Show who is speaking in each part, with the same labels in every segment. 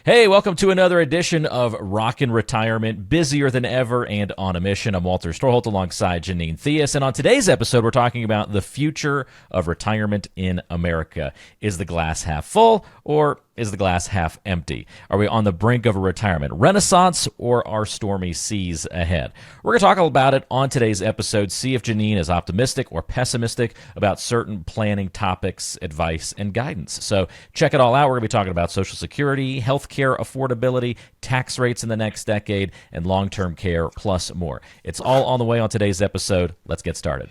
Speaker 1: Hey, welcome to another edition of Rockin' Retirement, busier than ever and on a mission. I'm Walter Storholt alongside Janine Theus, and on today's episode, we're talking about the future of retirement in America. Is the glass half full or is the glass half empty? Are we on the brink of a retirement renaissance or are stormy seas ahead? We're going to talk about it on today's episode, see if Janine is optimistic or pessimistic about certain planning topics, advice, and guidance. So check it all out. We're going to be talking about Social Security, healthcare affordability, tax rates in the next decade, and long-term care, plus more. It's all on the way on today's episode. Let's get started.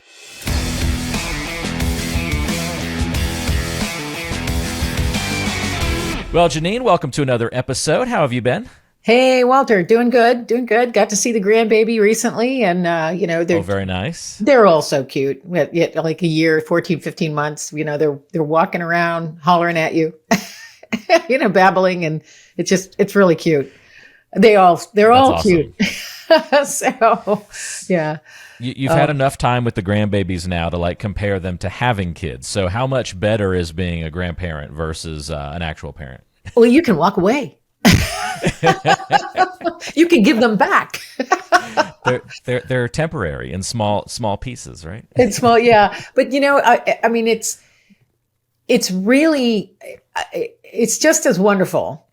Speaker 1: Well, Janine, welcome to another episode. How have you been?
Speaker 2: Hey, Walter, doing good, doing good. Got to see the grandbaby recently, and they're
Speaker 1: very nice.
Speaker 2: They're all so cute. Like a year, 14, 15 months. They're walking around, hollering at you, babbling, and it's really cute. They're all
Speaker 1: awesome.
Speaker 2: cute. So, yeah.
Speaker 1: You've had enough time with the grandbabies now to compare them to having kids. So how much better is being a grandparent versus an actual parent?
Speaker 2: Well, you can walk away. You can give them back.
Speaker 1: they're temporary in small pieces, right?
Speaker 2: It's small, yeah. But I mean, it's really, it's just as wonderful.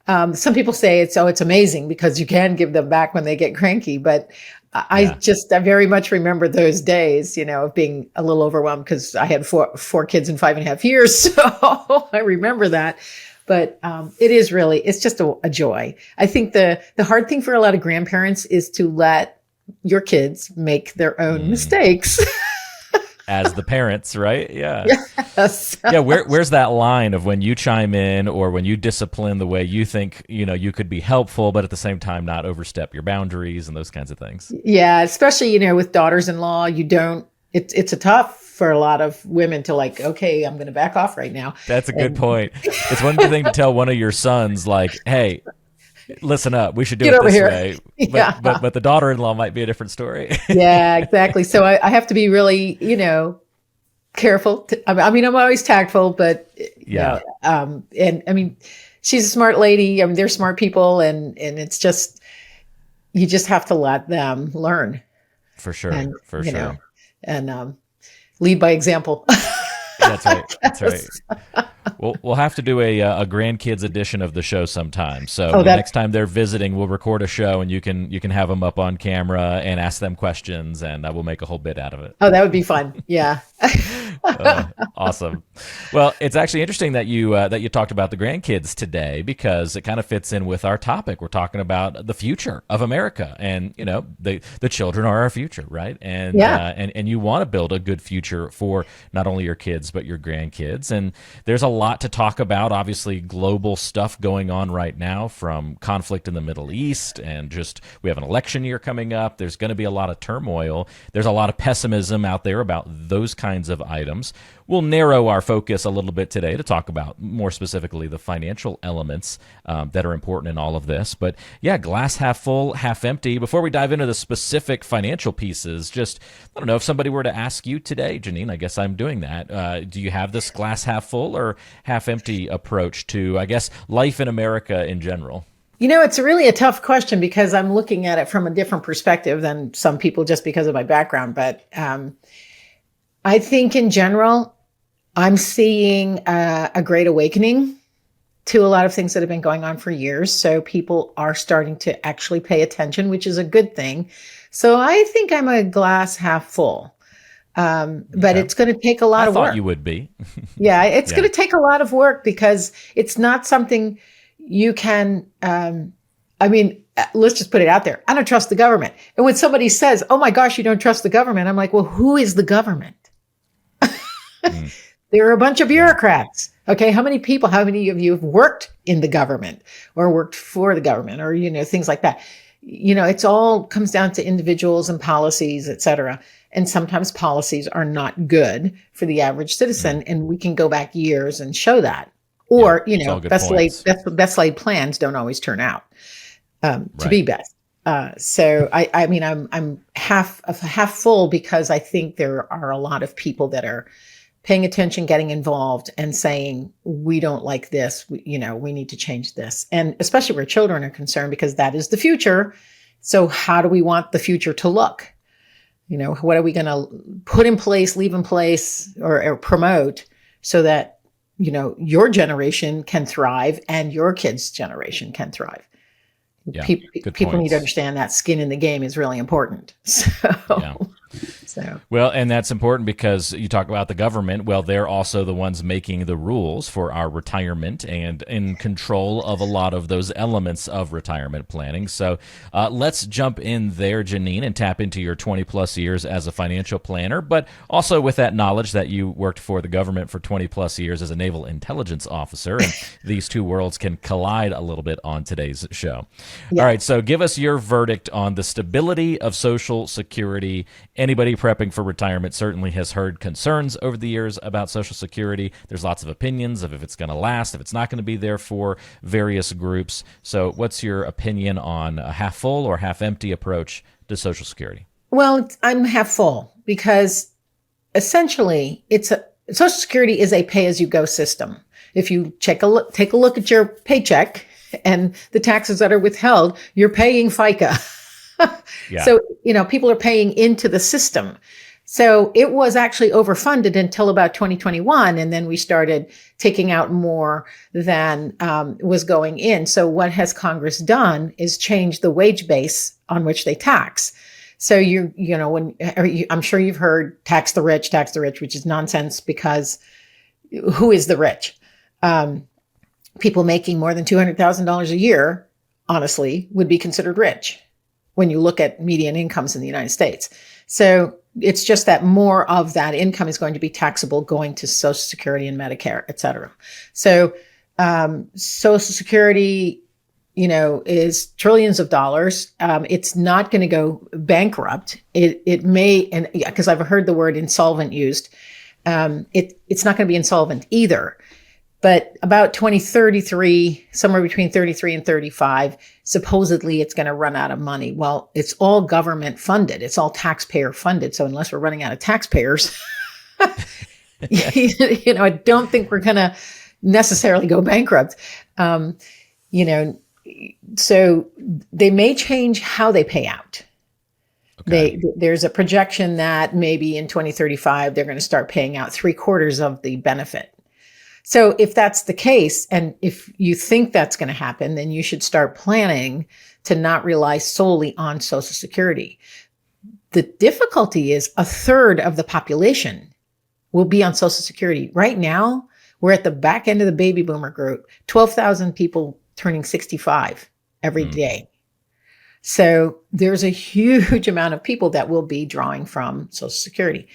Speaker 2: Some people say it's amazing because you can give them back when they get cranky. But I very much remember those days, of being a little overwhelmed because I had four kids in 5.5 years. So I remember that. But it's just a joy. I think the hard thing for a lot of grandparents is to let your kids make their own mistakes.
Speaker 1: As the parents, right? Yeah.
Speaker 2: Yes.
Speaker 1: Yeah. Where's that line of when you chime in or when you discipline the way you think, you could be helpful, but at the same time not overstep your boundaries and those kinds of things?
Speaker 2: Yeah. Especially, with daughters-in-law, it's a tough for a lot of women to okay, I'm going to back off right now.
Speaker 1: That's a good point. It's one thing to tell one of your sons, hey, listen up, we should do it this way. But the daughter-in-law might be a different story.
Speaker 2: Yeah, exactly. So I have to be really, careful. I'm always tactful, but and I mean, she's a smart lady. I mean, they're smart people, and it's just, you just have to let them learn.
Speaker 1: For sure. Sure.
Speaker 2: And lead by example.
Speaker 1: That's right. We'll have to do a grandkids edition of the show sometime. So next time they're visiting, we'll record a show and you can have them up on camera and ask them questions, and we'll make a whole bit out of it.
Speaker 2: Oh, that would be fun. Yeah.
Speaker 1: Awesome. Well, it's actually interesting that you talked about the grandkids today because it kind of fits in with our topic. We're talking about the future of America, and the children are our future, right? And and you want to build a good future for not only your kids but your grandkids. And there's a lot to talk about. Obviously, global stuff going on right now, from conflict in the Middle East, and just we have an election year coming up. There's going to be a lot of turmoil. There's a lot of pessimism out there about those kinds of items. We'll narrow our focus a little bit today to talk about more specifically the financial elements that are important in all of this. But yeah, glass half full, half empty. Before we dive into the specific financial pieces, just, I don't know, if somebody were to ask you today, Janine, I guess I'm doing that. Do you have this glass half full or half empty approach to, I guess, life in America in general?
Speaker 2: It's really a tough question because I'm looking at it from a different perspective than some people just because of my background. But I think in general, I'm seeing a great awakening to a lot of things that have been going on for years. So people are starting to actually pay attention, which is a good thing. So I think I'm a glass half full. But it's going to take a lot of work.
Speaker 1: I thought you would be.
Speaker 2: Yeah, it's going to take a lot of work because it's not something you can, let's just put it out there. I don't trust the government. And when somebody says, oh my gosh, you don't trust the government, I'm like, well, who is the government? There are a bunch of bureaucrats. Okay. How many of you have worked in the government or worked for the government or, things like that? It's all comes down to individuals and policies, et cetera. And sometimes policies are not good for the average citizen. And we can go back years and show that. Or, best laid plans don't always turn out to be best. So I'm half full because I think there are a lot of people that are paying attention, getting involved, and saying, we don't like this, we need to change this. And especially where children are concerned, because that is the future. So how do we want the future to look? What are we going to put in place, leave in place, or promote so that, your generation can thrive and your kids' generation can thrive?
Speaker 1: Yeah,
Speaker 2: people need to understand that skin in the game is really important.
Speaker 1: Well, and that's important because you talk about the government. Well, they're also the ones making the rules for our retirement and in control of a lot of those elements of retirement planning. So let's jump in there, Janine, and tap into your 20 plus years as a financial planner, but also with that knowledge that you worked for the government for 20 plus years as a naval intelligence officer. And these two worlds can collide a little bit on today's show. Yeah. All right. So give us your verdict on the stability of Social Security. Anybody prepping for retirement certainly has heard concerns over the years about Social Security. There's lots of opinions of if it's going to last, if it's not going to be there for various groups. So what's your opinion on a half full or half empty approach to Social Security?
Speaker 2: Well, I'm half full because essentially Social Security is a pay-as-you-go system. If you take a look at your paycheck and the taxes that are withheld, you're paying FICA. Yeah. So, people are paying into the system. So it was actually overfunded until about 2021. And then we started taking out more than was going in. So what has Congress done is change the wage base on which they tax. So I'm sure you've heard tax the rich, which is nonsense because who is the rich? People making more than $200,000 a year, honestly, would be considered rich when you look at median incomes in the United States. So it's just that more of that income is going to be taxable going to Social Security and Medicare, et cetera. So Social Security, is trillions of dollars. It's not going to go bankrupt. It may, and because I've heard the word insolvent used, it's not going to be insolvent either. But about 2033, somewhere between 33 and 35, supposedly it's going to run out of money. Well, it's all government funded. It's all taxpayer funded. So unless we're running out of taxpayers, I don't think we're going to necessarily go bankrupt. So they may change how they pay out. Okay. There's a projection that maybe in 2035, they're going to start paying out 3/4 of the benefit. So if that's the case, and if you think that's going to happen, then you should start planning to not rely solely on Social Security. The difficulty is 1/3 of the population will be on Social Security. Right now, we're at the back end of the baby boomer group, 12,000 people turning 65 every day. So there's a huge amount of people that will be drawing from Social Security.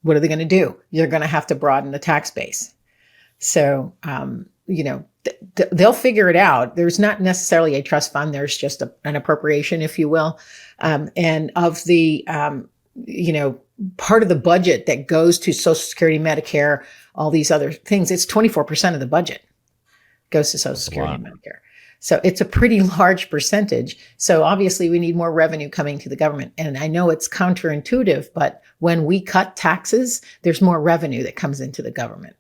Speaker 2: What are they going to do? You're going to have to broaden the tax base. So, they'll figure it out. There's not necessarily a trust fund. There's just an appropriation, if you will. And of the, part of the budget that goes to Social Security, Medicare, all these other things, it's 24% of the budget goes to Social Security and Medicare. So it's a pretty large percentage. So obviously we need more revenue coming to the government. And I know it's counterintuitive, but when we cut taxes, there's more revenue that comes into the government.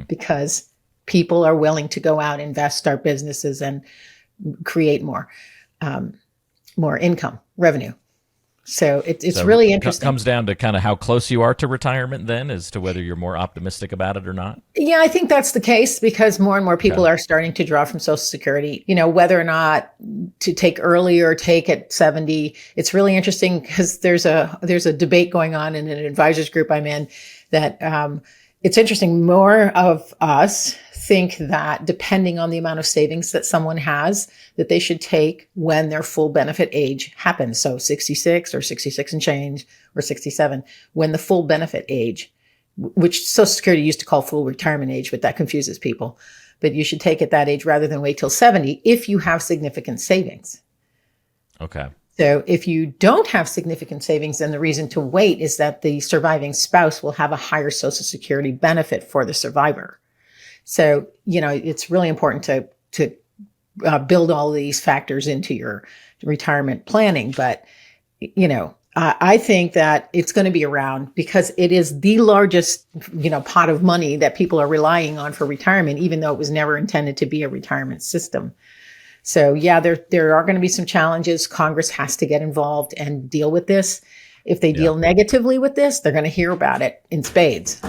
Speaker 2: Because people are willing to go out, invest, start businesses, and create more income, revenue. So it's really interesting.
Speaker 1: It comes down to kind of how close you are to retirement then as to whether you're more optimistic about it or not.
Speaker 2: Yeah, I think that's the case because more and more people are starting to draw from Social Security, whether or not to take early or take at 70. It's really interesting because there's a debate going on in an advisors group I'm in that, it's interesting. More of us think that depending on the amount of savings that someone has, that they should take when their full benefit age happens. So 66 or 66 and change or 67, when the full benefit age, which Social Security used to call full retirement age, but that confuses people. But you should take at that age rather than wait till 70 if you have significant savings.
Speaker 1: Okay.
Speaker 2: So if you don't have significant savings, then the reason to wait is that the surviving spouse will have a higher Social Security benefit for the survivor. So, it's really important to build all these factors into your retirement planning. But, I think that it's going to be around because it is the largest, pot of money that people are relying on for retirement, even though it was never intended to be a retirement system. So yeah, there are going to be some challenges. Congress has to get involved and deal with this. If they deal negatively with this, they're going to hear about it in spades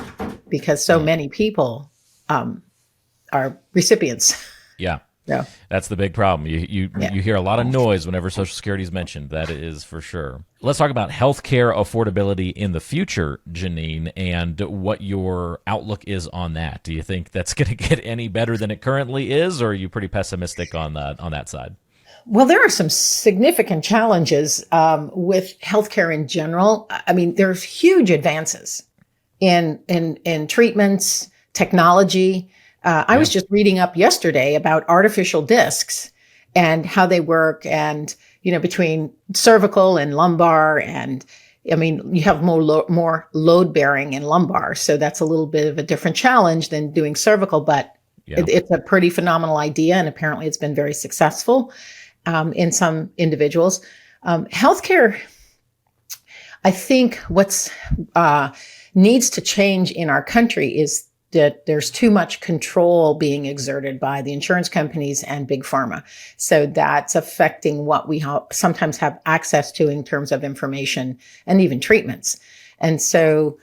Speaker 2: because so many people are recipients.
Speaker 1: Yeah.
Speaker 2: Yeah.
Speaker 1: That's the big problem. You hear a lot of noise whenever Social Security is mentioned. That is for sure. Let's talk about healthcare affordability in the future, Janine, and what your outlook is on that. Do you think that's going to get any better than it currently is, or are you pretty pessimistic on that side?
Speaker 2: Well, there are some significant challenges with healthcare in general. I mean, there's huge advances in treatments, technology. I was just reading up yesterday about artificial discs and how they work and, between cervical and lumbar. And I mean, you have more load bearing in lumbar. So that's a little bit of a different challenge than doing cervical, but it's a pretty phenomenal idea. And apparently it's been very successful in some individuals. Healthcare, I think what's needs to change in our country is that there's too much control being exerted by the insurance companies and big pharma. So that's affecting what we sometimes have access to in terms of information and even treatments. And so,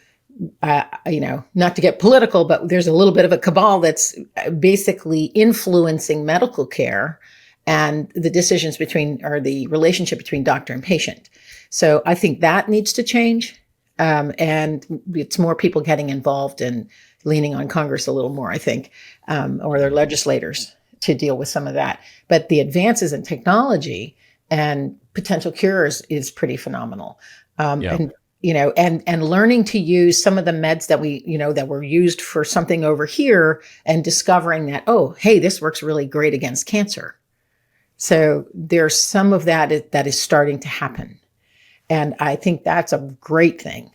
Speaker 2: not to get political, but there's a little bit of a cabal that's basically influencing medical care and the decisions or the relationship between doctor and patient. So I think that needs to change. And it's more people getting involved and leaning on Congress a little more, I think, or their legislators to deal with some of that. But the advances in technology and potential cures is pretty phenomenal. And learning to use some of the meds that that were used for something over here and discovering that, oh, hey, this works really great against cancer. So there's some of that is starting to happen. And I think that's a great thing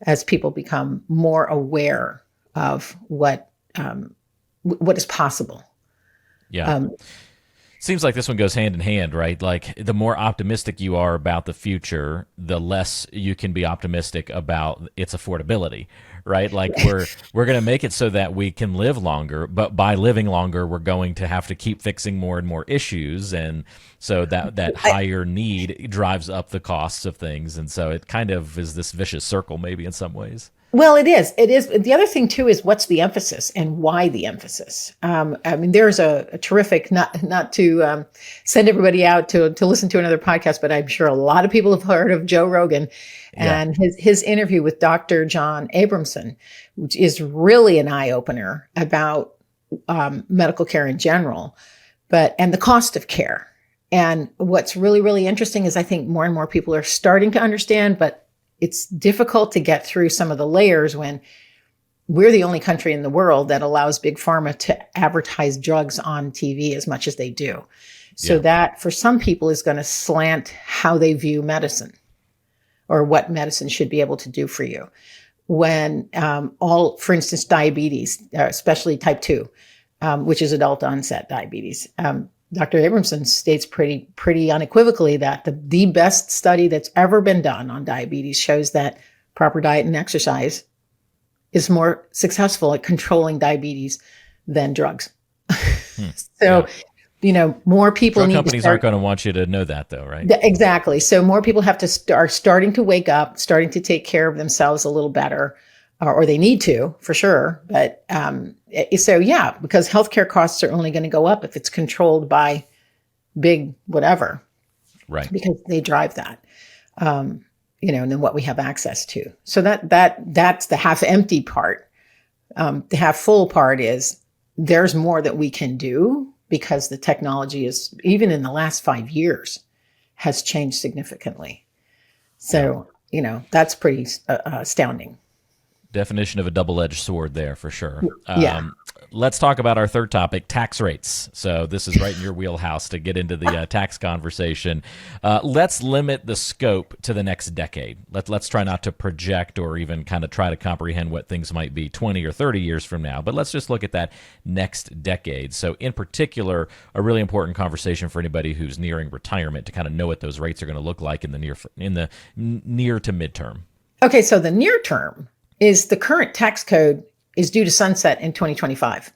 Speaker 2: as people become more aware of what is possible.
Speaker 1: Yeah. Seems like this one goes hand in hand, right? Like the more optimistic you are about the future, the less you can be optimistic about its affordability, right? Like we're going to make it so that we can live longer, but by living longer, we're going to have to keep fixing more and more issues. And so that higher need drives up the costs of things. And so it kind of is this vicious circle, maybe in some ways.
Speaker 2: Well, it is. It is. The other thing too is what's the emphasis and why the emphasis. I mean, there's a terrific not to send everybody out to listen to another podcast, but I'm sure a lot of people have heard of Joe Rogan and his interview with Dr. John Abramson, which is really an eye opener about medical care in general, and the cost of care. And what's really, really interesting is I think more and more people are starting to understand, but it's difficult to get through some of the layers when we're the only country in the world that allows big pharma to advertise drugs on TV as much as they do. So that for some people is going to slant how they view medicine or what medicine should be able to do for you. When for instance, diabetes, especially type 2, which is adult onset diabetes, Dr. Abramson states pretty unequivocally that the best study that's ever been done on diabetes shows that proper diet and exercise is more successful at controlling diabetes than drugs. So, more people
Speaker 1: Drug companies aren't going to want you to know that, though, right?
Speaker 2: Exactly. So more people have to are starting to wake up, starting to take care of themselves a little better, or they need to, for sure. But because healthcare costs are only going to go up if it's controlled by big whatever,
Speaker 1: right?
Speaker 2: Because they drive that, and then what we have access to. So that's the half empty part. The half full part is there's more that we can do because the technology is, even in the last 5 years, has changed significantly. So that's pretty astounding.
Speaker 1: Definition of a double-edged sword there for sure. let's talk about our third topic, tax rates. So this is right in your wheelhouse to get into the tax conversation. Let's limit the scope to the next decade. Let's try not to project or even kind of try to comprehend what things might be 20 or 30 years from now, but let's just look at that next decade. So in particular, a really important conversation for anybody who's nearing retirement to kind of know what those rates are going to look like in the near to midterm.
Speaker 2: Okay, so the near term is the current tax code is due to sunset in 2025.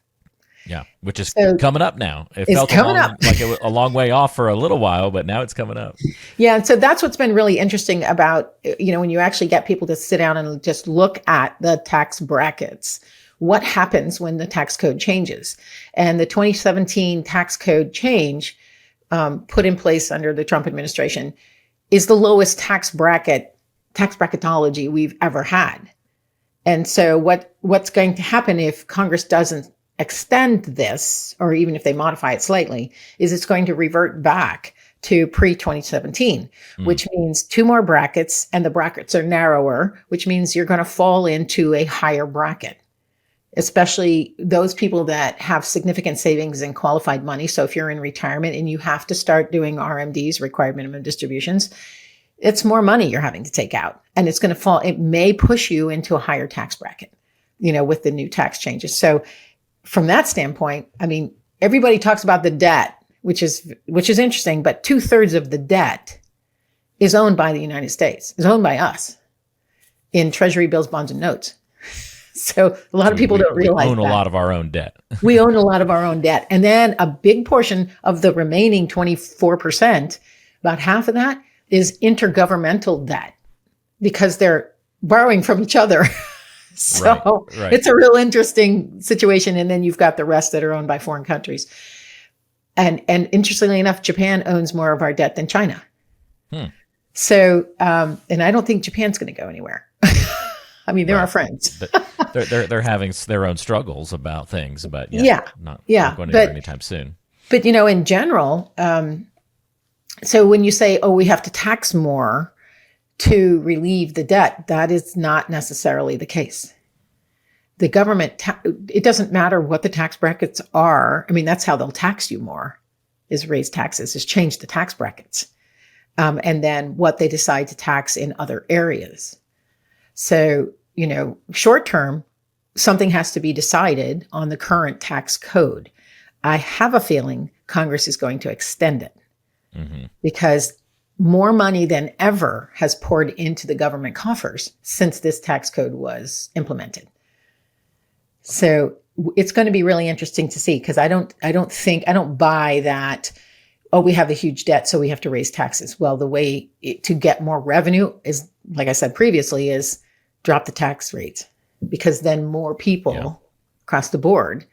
Speaker 1: Yeah, which is coming up now. It felt like it was a long way off for a little while, but now it's coming up.
Speaker 2: Yeah, and so that's what's been really interesting about, when you actually get people to sit down and just look at the tax brackets, what happens when the tax code changes. And the 2017 tax code change put in place under the Trump administration is the lowest tax bracketology we've ever had. And so what's going to happen if Congress doesn't extend this, or even if they modify it slightly, is it's going to revert back to pre-2017, which means 2 more brackets, and the brackets are narrower, which means you're going to fall into a higher bracket, especially those people that have significant savings and qualified money. So if you're in retirement and you have to start doing RMDs, required minimum distributions, it's more money you're having to take out, and it's going to fall. It may push you into a higher tax bracket, with the new tax changes. So from that standpoint, I mean, everybody talks about the debt, which is interesting, but 2/3 of the debt is owned by the United States, is owned by us in treasury bills, bonds, and notes. So a lot of people don't realize
Speaker 1: we own a lot of our own debt.
Speaker 2: We own a lot of our own debt. And then a big portion of the remaining 24%, about half of that, is intergovernmental debt because they're borrowing from each other. So
Speaker 1: right.
Speaker 2: It's a real interesting situation. And then you've got the rest that are owned by foreign countries. And interestingly enough, Japan owns more of our debt than China. So, and I don't think Japan's going to go anywhere. I mean, they're our friends.
Speaker 1: they're having their own struggles about things, but not going anywhere anytime soon.
Speaker 2: But, in general, so when you say, we have to tax more to relieve the debt, that is not necessarily the case. The government, it doesn't matter what the tax brackets are. I mean, that's how they'll tax you more, is raise taxes, is change the tax brackets. And then what they decide to tax in other areas. So, short term, something has to be decided on the current tax code. I have a feeling Congress is going to extend it. Because more money than ever has poured into the government coffers since this tax code was implemented. So it's going to be really interesting to see, because I don't buy that, we have a huge debt, so we have to raise taxes. Well, the way to get more revenue is, like I said previously, is drop the tax rates, because then more people across the board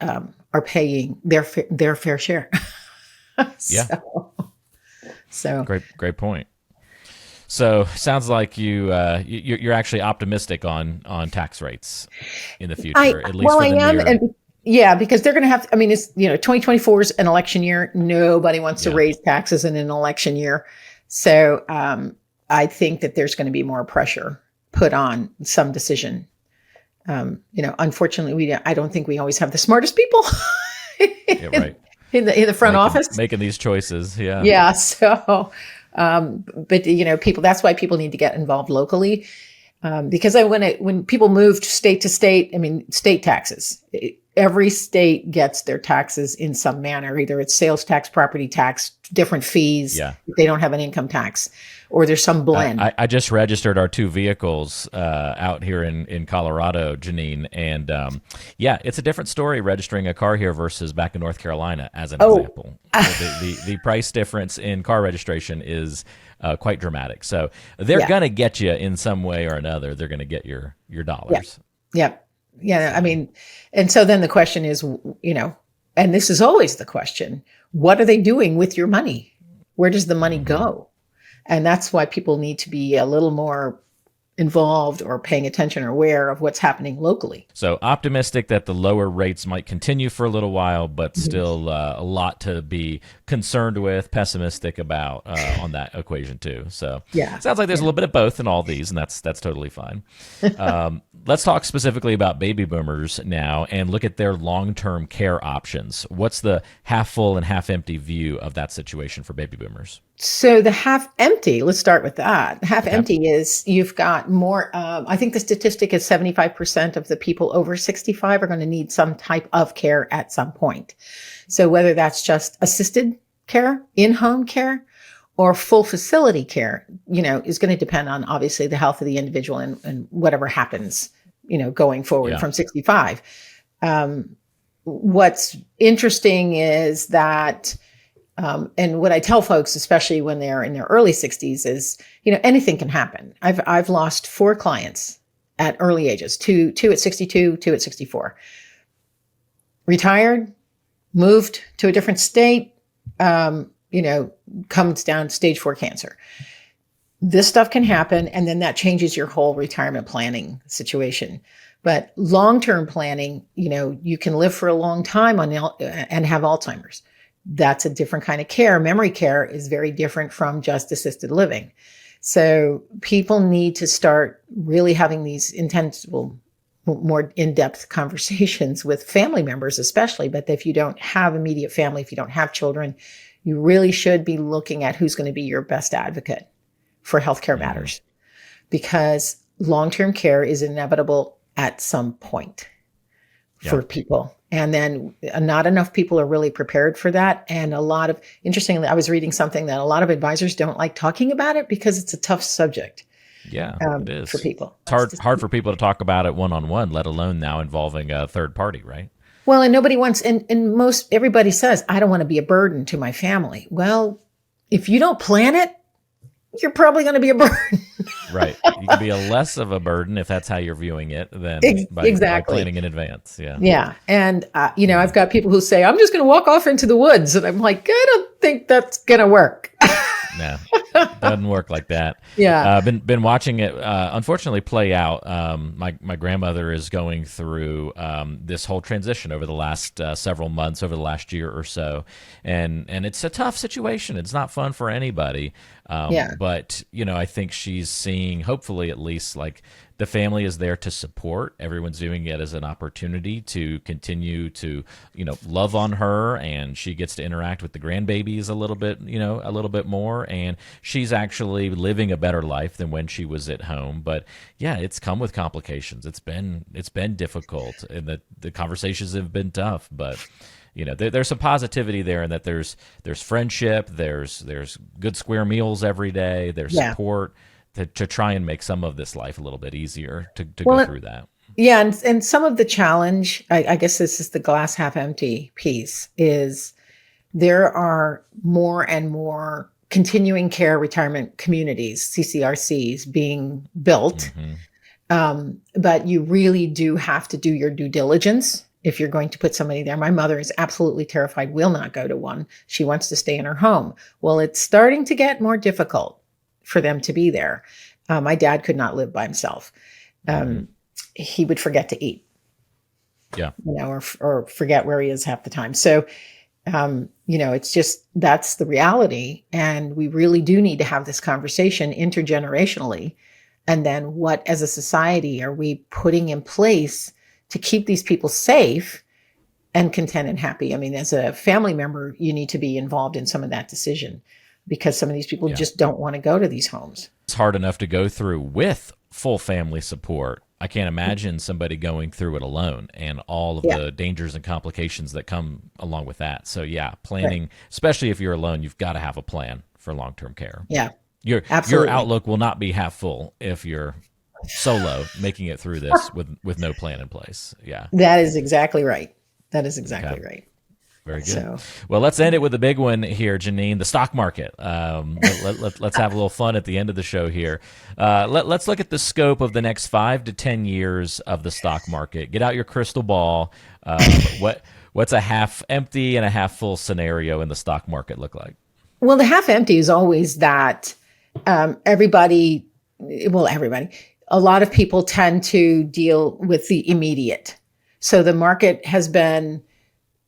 Speaker 2: are paying their fair share. So
Speaker 1: great point. So sounds like you're actually optimistic on tax rates in the future, at least for the near.
Speaker 2: Because they're going to have. I mean, it's 2024 is an election year. Nobody wants to raise taxes in an election year, so I think that there's going to be more pressure put on some decision. Unfortunately, I don't think we always have the smartest people. In the front office
Speaker 1: making these choices.
Speaker 2: So but people, that's why people need to get involved locally, because when people moved state to state, I mean, state taxes, every state gets their taxes in some manner. Either it's sales tax, property tax, different fees. They don't have an income tax, or there's some blend.
Speaker 1: I just registered our 2 vehicles out here in Colorado, Janine, and it's a different story registering a car here versus back in North Carolina, as an example. The price difference in car registration is quite dramatic. So they're going to get you in some way or another. They're going to get your dollars.
Speaker 2: Yeah. I mean, and so then the question is, and this is always the question, what are they doing with your money? Where does the money go? And that's why people need to be a little more involved or paying attention or aware of what's happening locally.
Speaker 1: So optimistic that the lower rates might continue for a little while, but still a lot to be concerned with, pessimistic about on that equation too. So
Speaker 2: Yeah.
Speaker 1: sounds like there's a little bit of both in all these, and that's totally fine. Let's talk specifically about baby boomers now and look at their long-term care options. What's the half full and half empty view of that situation for baby boomers?
Speaker 2: So the half empty, let's start with that. Half empty is you've got more, I think the statistic is 75% of the people over 65 are going to need some type of care at some point. So whether that's just assisted care, in-home care, or full facility care, is going to depend on obviously the health of the individual and whatever happens, going forward from 65. What's interesting is that, and what I tell folks, especially when they're in their early 60s, is, anything can happen. I've lost 4 clients at early ages, two at 62, 2 at 64. Retired, moved to a different state, comes down stage 4 cancer. This stuff can happen, and then that changes your whole retirement planning situation. But long-term planning, you can live for a long time and have Alzheimer's. That's a different kind of care. Memory care is very different from just assisted living. So people need to start really having these intense, more in-depth conversations with family members, especially. But if you don't have immediate family, if you don't have children, you really should be looking at who's going to be your best advocate for healthcare matters, because long-term care is inevitable at some point for people. And then not enough people are really prepared for that. And interestingly, I was reading something that a lot of advisors don't like talking about it because it's a tough subject.
Speaker 1: Yeah, it is
Speaker 2: for people.
Speaker 1: It's hard for people to talk about it one-on-one, let alone now involving a third party, right?
Speaker 2: Well, and nobody wants, and everybody says, I don't want to be a burden to my family. Well, if you don't plan it, you're probably going to be a burden.
Speaker 1: Right. You can be less of a burden if that's how you're viewing it than by planning in advance. Yeah.
Speaker 2: Yeah. And, I've got people who say, I'm just going to walk off into the woods. And I'm like, I don't think that's going to work.
Speaker 1: No, doesn't work like that.
Speaker 2: Yeah.
Speaker 1: Been watching it, unfortunately, play out. My grandmother is going through this whole transition over the last several months, over the last year or so, and it's a tough situation. It's not fun for anybody. But I think she's seeing, hopefully at least, like, the family is there to support. Everyone's doing it as an opportunity to continue to, love on her, and she gets to interact with the grandbabies a little bit more. And she's actually living a better life than when she was at home. But yeah, it's come with complications. It's been difficult, and the conversations have been tough, but there's some positivity there, in that there's friendship, there's good square meals every day, there's support to try and make some of this life a little bit easier to go through that.
Speaker 2: Yeah. And some of the challenge, I guess this is the glass half empty piece, is there are more and more continuing care retirement communities, CCRCs, being built. But you really do have to do your due diligence if you're going to put somebody there. My mother is absolutely terrified, will not go to one. She wants to stay in her home. Well, it's starting to get more difficult for them to be there. My dad could not live by himself. He would forget to eat, or forget where he is half the time. So, it's just, that's the reality. And we really do need to have this conversation intergenerationally. And then what, as a society, are we putting in place to keep these people safe and content and happy? I mean, as a family member, you need to be involved in some of that decision, because some of these people just don't want to go to these homes.
Speaker 1: It's hard enough to go through with full family support. I can't imagine somebody going through it alone, and all of the dangers and complications that come along with that. So planning, especially if you're alone, you've got to have a plan for long-term care.
Speaker 2: Yeah.
Speaker 1: Your outlook will not be half full if you're solo making it through this with no plan in place. Yeah.
Speaker 2: That is exactly right. Right.
Speaker 1: Very good. Well, let's end it with a big one here, Janine, the stock market. Let's have a little fun at the end of the show here. Let's look at the scope of the next 5 to 10 years of the stock market. Get out your crystal ball. What's a half empty and a half full scenario in the stock market look like?
Speaker 2: Well, the half empty is always that everybody, a lot of people tend to deal with the immediate. So the market has been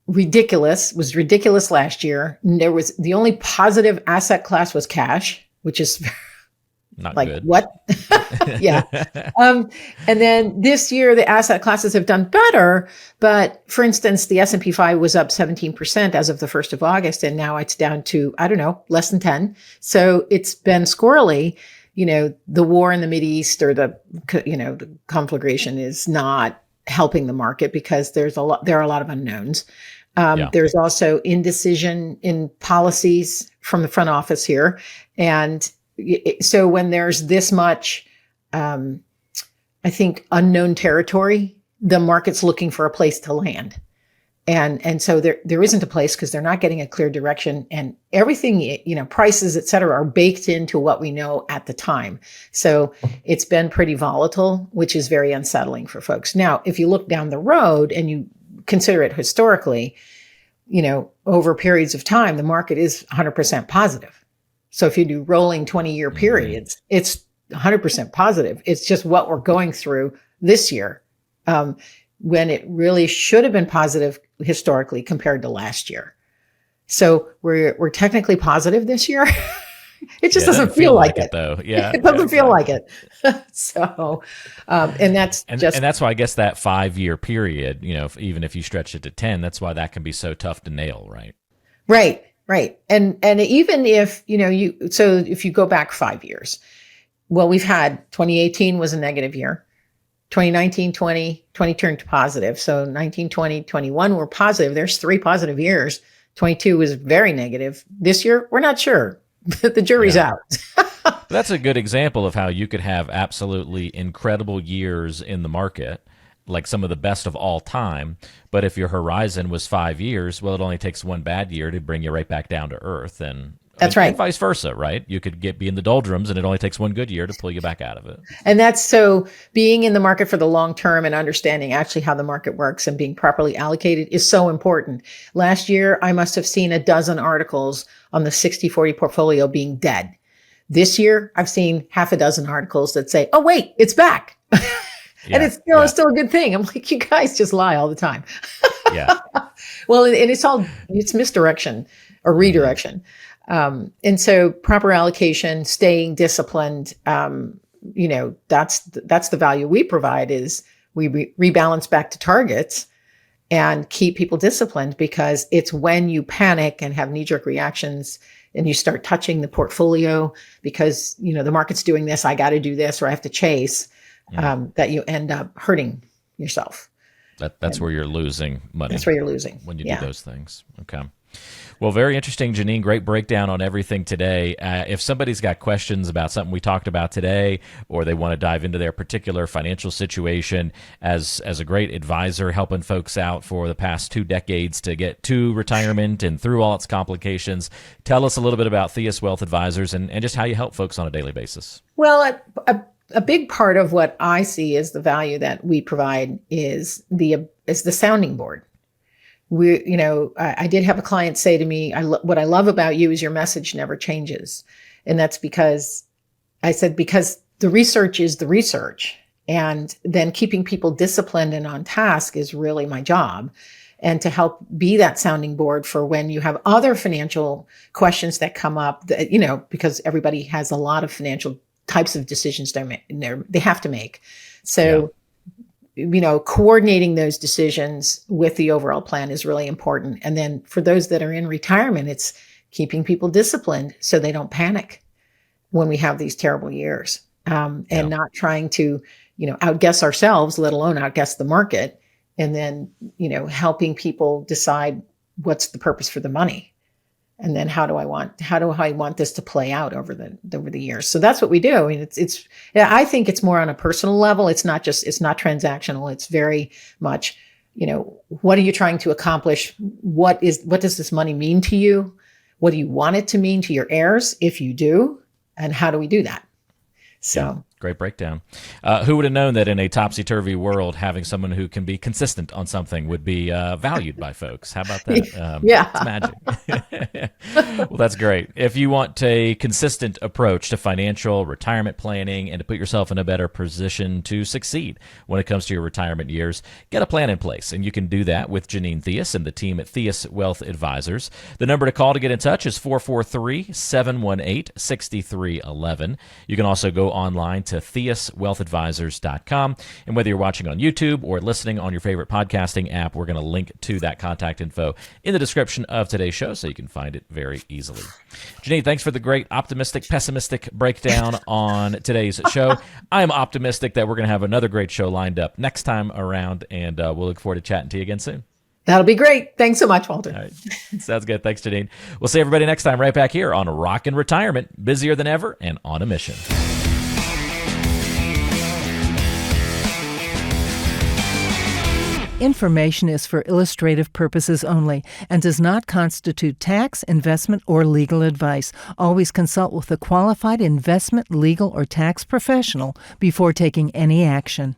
Speaker 2: was ridiculous last year. There was the only positive asset class was cash, which is
Speaker 1: Not
Speaker 2: like
Speaker 1: good.
Speaker 2: what? Yeah. And then this year the asset classes have done better. But for instance, the S&P 5 was up 17% as of the 1st of August. And now it's down to, I don't know, less than 10. So it's been squirrely. The war in the Mideast or the conflagration is not helping the market because there are a lot of unknowns. There's also indecision in policies from the front office here. And so when there's this much, I think, unknown territory, the market's looking for a place to land. And so there isn't a place because they're not getting a clear direction, and everything, prices, et cetera, are baked into what we know at the time. So it's been pretty volatile, which is very unsettling for folks. Now, if you look down the road and you consider it historically, over periods of time, the market is 100% positive. So if you do rolling 20-year periods, it's 100% positive. It's just what we're going through this year, when it really should have been positive historically compared to last year. So we're technically positive this year. It just doesn't feel like it
Speaker 1: though. Yeah,
Speaker 2: it doesn't feel like it. So, and that's
Speaker 1: why I guess that 5-year period, even if you stretch it to 10, that's why that can be so tough to nail, right?
Speaker 2: Right. And even if, so if you go back 5 years, well, we've had 2018 was a negative year. 2019, 20 turned positive. So 19, 20, 21 were positive. There's 3 positive years. 22 was very negative. This year, we're not sure. The jury's out.
Speaker 1: That's a good example of how you could have absolutely incredible years in the market, like some of the best of all time. But if your horizon was 5 years, well, it only takes one bad year to bring you right back down to earth. And
Speaker 2: that's right.
Speaker 1: And vice versa, right? You could be in the doldrums and it only takes one good year to pull you back out of it.
Speaker 2: And that's so being in the market for the long term and understanding actually how the market works and being properly allocated is so important. Last year, I must have seen a dozen articles on the 60-40 portfolio being dead. This year, I've seen half a dozen articles that say, oh, wait, it's back. And it's still a good thing. I'm like, you guys just lie all the time.
Speaker 1: Yeah.
Speaker 2: Well, and it's misdirection or redirection. And so proper allocation, staying disciplined, that's the value we provide is we rebalance back to targets and keep people disciplined, because it's when you panic and have knee-jerk reactions and you start touching the portfolio because, the market's doing this, I got to do this, or I have to chase, that you end up hurting yourself.
Speaker 1: That's where you're losing money.
Speaker 2: That's where you're losing.
Speaker 1: When you do those things. Okay. Well, very interesting, Janine. Great breakdown on everything today. If somebody's got questions about something we talked about today, or they want to dive into their particular financial situation as a great advisor helping folks out for the past 2 decades to get to retirement and through all its complications, tell us a little bit about Theus Wealth Advisors and just how you help folks on a daily basis.
Speaker 2: Well, a big part of what I see as the value that we provide is the sounding board. I did have a client say to me, what I love about you is your message never changes. And that's because the research is the research. And then keeping people disciplined and on task is really my job. And to help be that sounding board for when you have other financial questions that come up, that, because everybody has a lot of financial types of decisions they have to make. So, coordinating those decisions with the overall plan is really important. And then for those that are in retirement, it's keeping people disciplined so they don't panic when we have these terrible years, and not trying to, outguess ourselves, let alone outguess the market. And then, helping people decide what's the purpose for the money. And then how do I want this to play out over the years? So that's what we do. I mean, I think it's more on a personal level. It's not transactional. It's very much, what are you trying to accomplish? What does this money mean to you? What do you want it to mean to your heirs if you do? And how do we do that? So
Speaker 1: Great breakdown. Who would have known that in a topsy-turvy world, having someone who can be consistent on something would be valued by folks? How about that?
Speaker 2: Yeah.
Speaker 1: It's magic. Well, that's great. If you want a consistent approach to financial retirement planning and to put yourself in a better position to succeed when it comes to your retirement years, get a plan in place. And you can do that with Janine Theus and the team at Theus Wealth Advisors. The number to call to get in touch is 443-718-6311. You can also go online to theuswealthadvisors.com. And whether you're watching on YouTube or listening on your favorite podcasting app, we're going to link to that contact info in the description of today's show so you can find it very easily. Janine, thanks for the great optimistic, pessimistic breakdown on today's show. I am optimistic that we're going to have another great show lined up next time around, and we'll look forward to chatting to you again soon.
Speaker 2: That'll be great. Thanks so much, Walter.
Speaker 1: All right. Sounds good. Thanks, Janine. We'll see everybody next time right back here on Rockin' Retirement, busier than ever and on a mission.
Speaker 3: Information is for illustrative purposes only and does not constitute tax, investment, or legal advice. Always consult with a qualified investment, legal, or tax professional before taking any action.